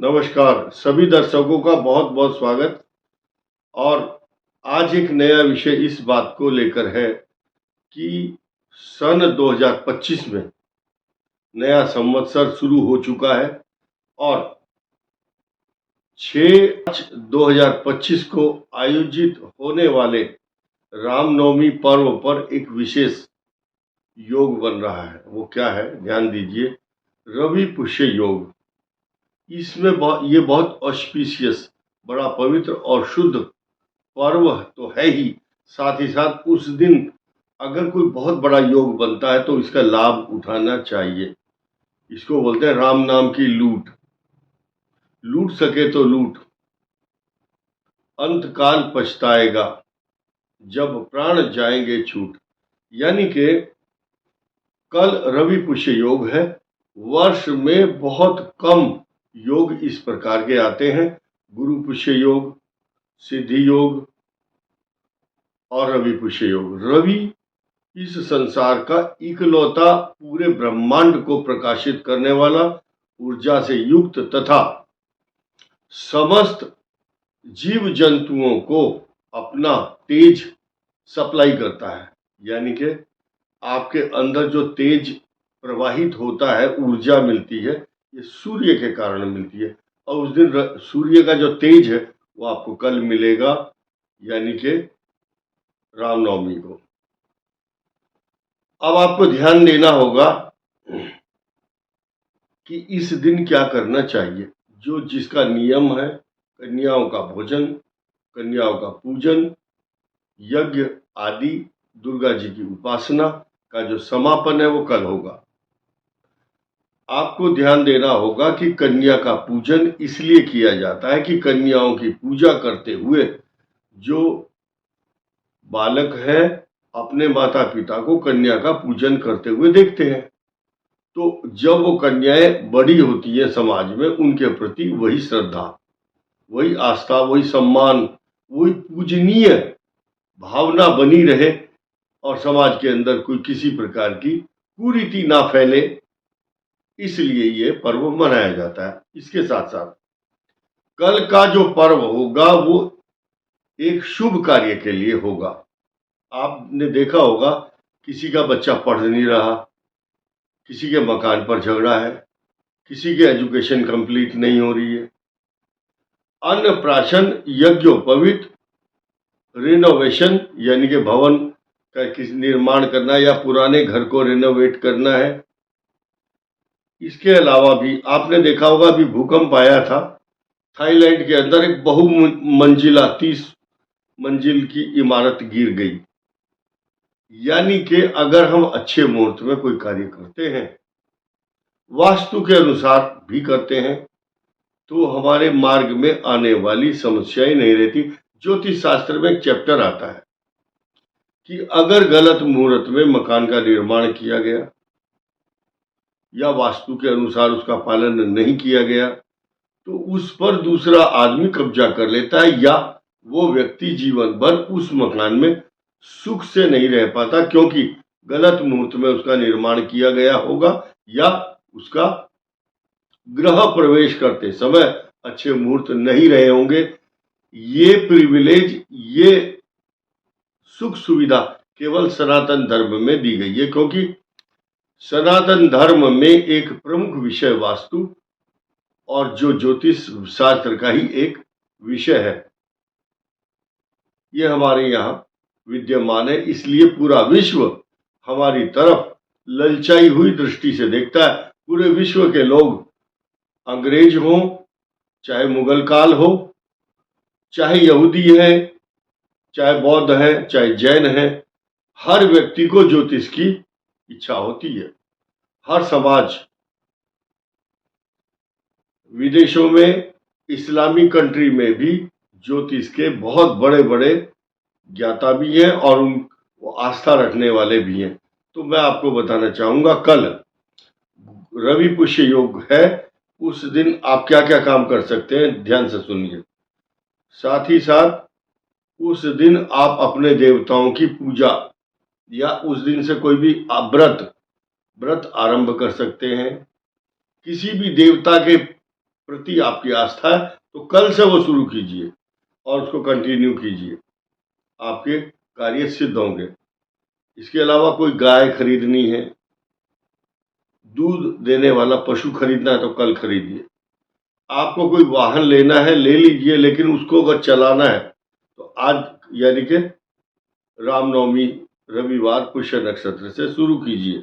नमस्कार सभी दर्शकों का बहुत बहुत स्वागत। और आज एक नया विषय इस बात को लेकर है कि सन 2025 में नया संवत्सर शुरू हो चुका है और 6/5/2025 को आयोजित होने वाले रामनवमी पर्व पर एक विशेष योग बन रहा है। वो क्या है, ध्यान दीजिए, रवि पुष्य योग। इसमें ये बहुत ऑस्पिशियस, बड़ा पवित्र और शुद्ध पर्व तो है ही, साथ ही साथ उस दिन अगर कोई बहुत बड़ा योग बनता है तो इसका लाभ उठाना चाहिए। इसको बोलते हैं राम नाम की लूट। लूट सके तो लूट, अंतकाल पछताएगा जब प्राण जाएंगे छूट। यानी कि कल रवि पुष्य योग है। वर्ष में बहुत कम योग इस प्रकार के आते हैं, गुरु पुष्य योग, सिद्धि योग और रवि पुष्य योग। रवि इस संसार का इकलौता पूरे ब्रह्मांड को प्रकाशित करने वाला, ऊर्जा से युक्त तथा समस्त जीव जंतुओं को अपना तेज सप्लाई करता है। यानी कि आपके अंदर जो तेज प्रवाहित होता है, ऊर्जा मिलती है, ये सूर्य के कारण मिलती है। और उस दिन सूर्य का जो तेज है वो आपको कल मिलेगा, यानी कि रामनवमी को। अब आपको ध्यान देना होगा कि इस दिन क्या करना चाहिए। जो जिसका नियम है, कन्याओं का भोजन, कन्याओं का पूजन, यज्ञ आदि, दुर्गा जी की उपासना का जो समापन है वो कल होगा। आपको ध्यान देना होगा कि कन्या का पूजन इसलिए किया जाता है कि कन्याओं की पूजा करते हुए जो बालक है अपने माता पिता को कन्या का पूजन करते हुए देखते हैं। तो जब वो कन्याएं बड़ी होती है समाज में, उनके प्रति वही श्रद्धा, वही आस्था, वही सम्मान, वही पूजनीय भावना बनी रहे और समाज के अंदर कोई किसी प्रकार की कुरीति ना फैले, इसलिए ये पर्व मनाया जाता है। इसके साथ साथ कल का जो पर्व होगा वो एक शुभ कार्य के लिए होगा। आपने देखा होगा किसी का बच्चा पढ़ नहीं रहा, किसी के मकान पर झगड़ा है, किसी के एजुकेशन कंप्लीट नहीं हो रही है, अन्नप्राशन यज्ञोपवीत रिनोवेशन यानी कि भवन का किसी निर्माण करना या पुराने घर को रिनोवेट करना है। इसके अलावा भी आपने देखा होगा अभी भूकंप आया था, थाईलैंड के अंदर एक बहुमंजिला 30 मंजिल की इमारत गिर गई। यानी कि अगर हम अच्छे मुहूर्त में कोई कार्य करते हैं, वास्तु के अनुसार भी करते हैं, तो हमारे मार्ग में आने वाली समस्याएं नहीं रहती। ज्योतिष शास्त्र में एक चैप्टर आता है कि अगर गलत मुहूर्त में मकान का निर्माण किया गया या वास्तु के अनुसार उसका पालन नहीं किया गया तो उस पर दूसरा आदमी कब्जा कर लेता है, या वो व्यक्ति जीवन भर उस मकान में सुख से नहीं रह पाता, क्योंकि गलत मुहूर्त में उसका निर्माण किया गया होगा या उसका गृह प्रवेश करते समय अच्छे मुहूर्त नहीं रहे होंगे। ये प्रिविलेज, ये सुख सुविधा केवल सनातन धर्म में दी गई है, क्योंकि सनातन धर्म में एक प्रमुख विषय वास्तु और जो ज्योतिष शास्त्र का ही एक विषय है, ये हमारे यहाँ विद्यमान है। इसलिए पूरा विश्व हमारी तरफ ललचाई हुई दृष्टि से देखता है। पूरे विश्व के लोग, अंग्रेज हो, चाहे मुगल काल हो, चाहे यहूदी है, चाहे बौद्ध है, चाहे जैन है, हर व्यक्ति को ज्योतिष की इच्छा होती है। हर समाज, विदेशों में, इस्लामी कंट्री में भी ज्योतिष के बहुत बड़े बड़े ज्ञाता भी हैं और वो आस्था रखने वाले भी हैं। तो मैं आपको बताना चाहूंगा, कल रवि पुष्य योग है, उस दिन आप क्या क्या काम कर सकते हैं, ध्यान से सुनिए। साथ ही साथ उस दिन आप अपने देवताओं की पूजा या उस दिन से कोई भी व्रत आरंभ कर सकते हैं। किसी भी देवता के प्रति आपकी आस्था है तो कल से वो शुरू कीजिए और उसको कंटिन्यू कीजिए, आपके कार्य सिद्ध होंगे। इसके अलावा कोई गाय खरीदनी है, दूध देने वाला पशु खरीदना है तो कल खरीदिए। आपको कोई वाहन लेना है ले लीजिए, लेकिन उसको अगर चलाना है तो आज यानी कि रामनवमी रविवार पुष्य नक्षत्र से शुरू कीजिए।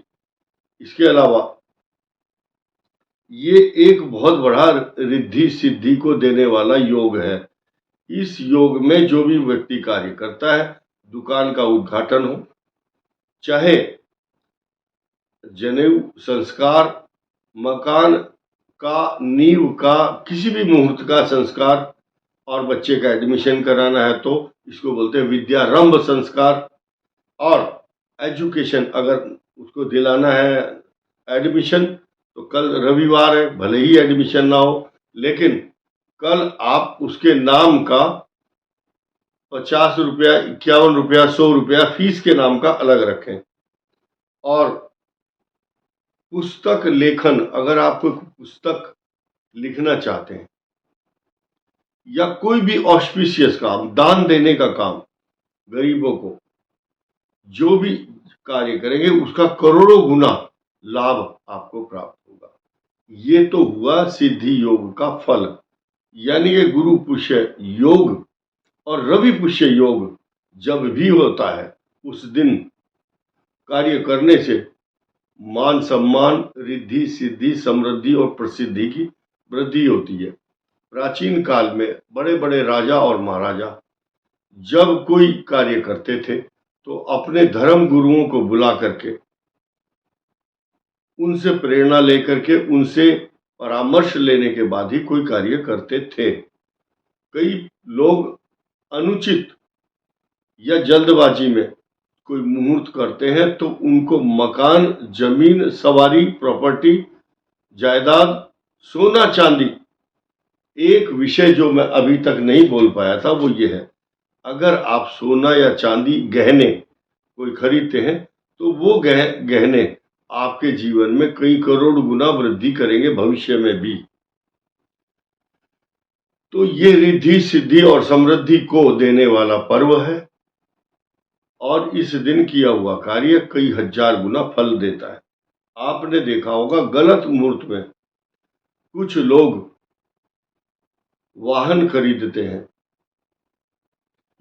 इसके अलावा ये एक बहुत बड़ा रिद्धि सिद्धि को देने वाला योग है। इस योग में जो भी व्यक्ति कार्य करता है, दुकान का उद्घाटन हो, चाहे जनेऊ संस्कार, मकान का, नींव का, किसी भी मुहूर्त का संस्कार और बच्चे का एडमिशन कराना है तो इसको बोलते हैं विद्यारंभ संस्कार। और एजुकेशन अगर उसको दिलाना है एडमिशन तो कल रविवार है, भले ही एडमिशन ना हो, लेकिन कल आप उसके नाम का 50 रुपया, 51 रुपया, 100 रुपया फीस के नाम का अलग रखें। और पुस्तक लेखन, अगर आप कोई पुस्तक लिखना चाहते हैं या कोई भी ऑस्पिशियस काम, दान देने का काम, गरीबों को जो भी कार्य करेंगे उसका करोड़ों गुना लाभ आपको प्राप्त होगा। ये तो हुआ सिद्धि योग का फल, यानी कि गुरु पुष्य योग और रवि पुष्य योग जब भी होता है उस दिन कार्य करने से मान सम्मान, रिद्धि सिद्धि, समृद्धि और प्रसिद्धि की वृद्धि होती है। प्राचीन काल में बड़े बड़े राजा और महाराजा जब कोई कार्य करते थे तो अपने धर्म गुरुओं को बुला करके उनसे प्रेरणा लेकर के, उनसे परामर्श लेने के बाद ही कोई कार्य करते थे। कई लोग अनुचित या जल्दबाजी में कोई मुहूर्त करते हैं तो उनको मकान, जमीन, सवारी, प्रॉपर्टी, जायदाद, सोना चांदी। एक विषय जो मैं अभी तक नहीं बोल पाया था वो ये है, अगर आप सोना या चांदी, गहने कोई खरीदते हैं तो वो गहने आपके जीवन में कई करोड़ गुना वृद्धि करेंगे भविष्य में भी। तो ये रिद्धि सिद्धि और समृद्धि को देने वाला पर्व है और इस दिन किया हुआ कार्य कई हजार गुना फल देता है। आपने देखा होगा गलत मुहूर्त में कुछ लोग वाहन खरीदते हैं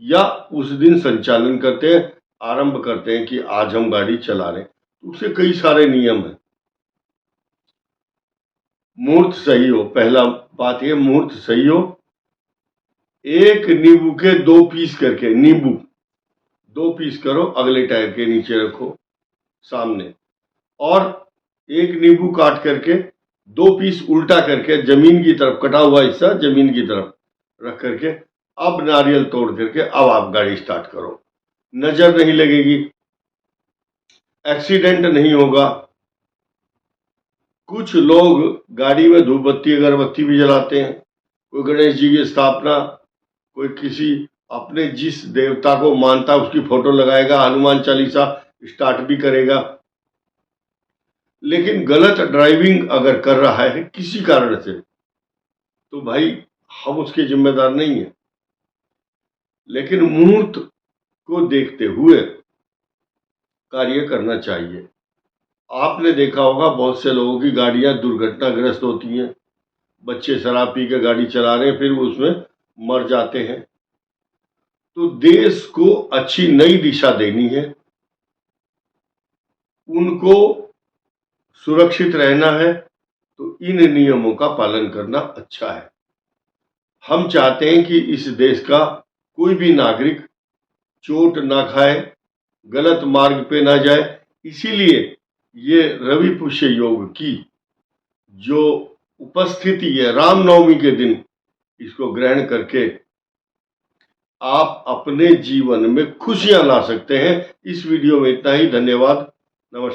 या उस दिन संचालन करते हैं, आरंभ करते हैं कि आज हम गाड़ी चला रहे हैं, उससे कई सारे नियम हैं। मुहूर्त सही हो, पहला बात यह मुहूर्त सही हो। एक नींबू के 2 पीस करके, नींबू 2 पीस करो, अगले टायर के नीचे रखो सामने, और एक नींबू काट करके 2 पीस उल्टा करके जमीन की तरफ, कटा हुआ हिस्सा जमीन की तरफ रख करके अब नारियल तोड़ करके अब आप गाड़ी स्टार्ट करो। नजर नहीं लगेगी, एक्सीडेंट नहीं होगा। कुछ लोग गाड़ी में धूप बत्ती अगरबत्ती भी जलाते हैं, कोई गणेश जी की स्थापना, कोई किसी अपने जिस देवता को मानता है उसकी फोटो लगाएगा, हनुमान चालीसा स्टार्ट भी करेगा। लेकिन गलत ड्राइविंग अगर कर रहा है किसी कारण से तो भाई हम उसके जिम्मेदार नहीं है, लेकिन मुहूर्त को देखते हुए कार्य करना चाहिए। आपने देखा होगा बहुत से लोगों की गाड़ियां दुर्घटनाग्रस्त होती हैं, बच्चे शराब पी के गाड़ी चला रहे हैं फिर उसमें मर जाते हैं। तो देश को अच्छी नई दिशा देनी है, उनको सुरक्षित रहना है, तो इन नियमों का पालन करना अच्छा है। हम चाहते हैं कि इस देश का कोई भी नागरिक चोट ना खाए, गलत मार्ग पे ना जाए। इसीलिए ये रवि पुष्य योग की जो उपस्थिति है रामनवमी के दिन, इसको ग्रहण करके आप अपने जीवन में खुशियां ला सकते हैं। इस वीडियो में इतना ही, धन्यवाद।